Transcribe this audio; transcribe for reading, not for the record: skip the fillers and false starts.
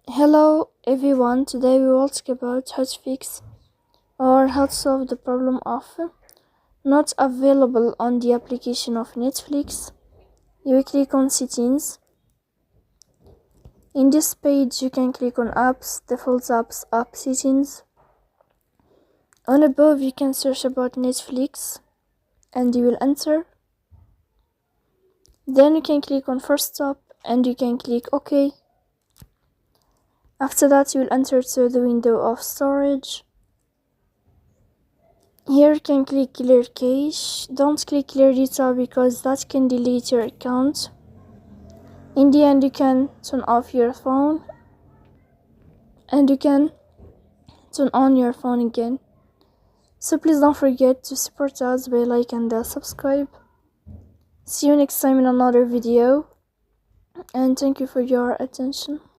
Hello everyone, today we will talk about how to fix or how to solve the problem of not available on the application of Netflix. You will click on settings. In this page you can click on apps, default apps, app settings. On above you can search about Netflix and you will enter. Then you can click on first stop and you can click OK. After that you will enter to the window of storage. Here you can click clear cache. Don't click clear data because that can delete your account. In the end you can turn off your phone and you can turn on your phone again. So please don't forget to support us by like and subscribe. See you next time in another video and thank you for your attention.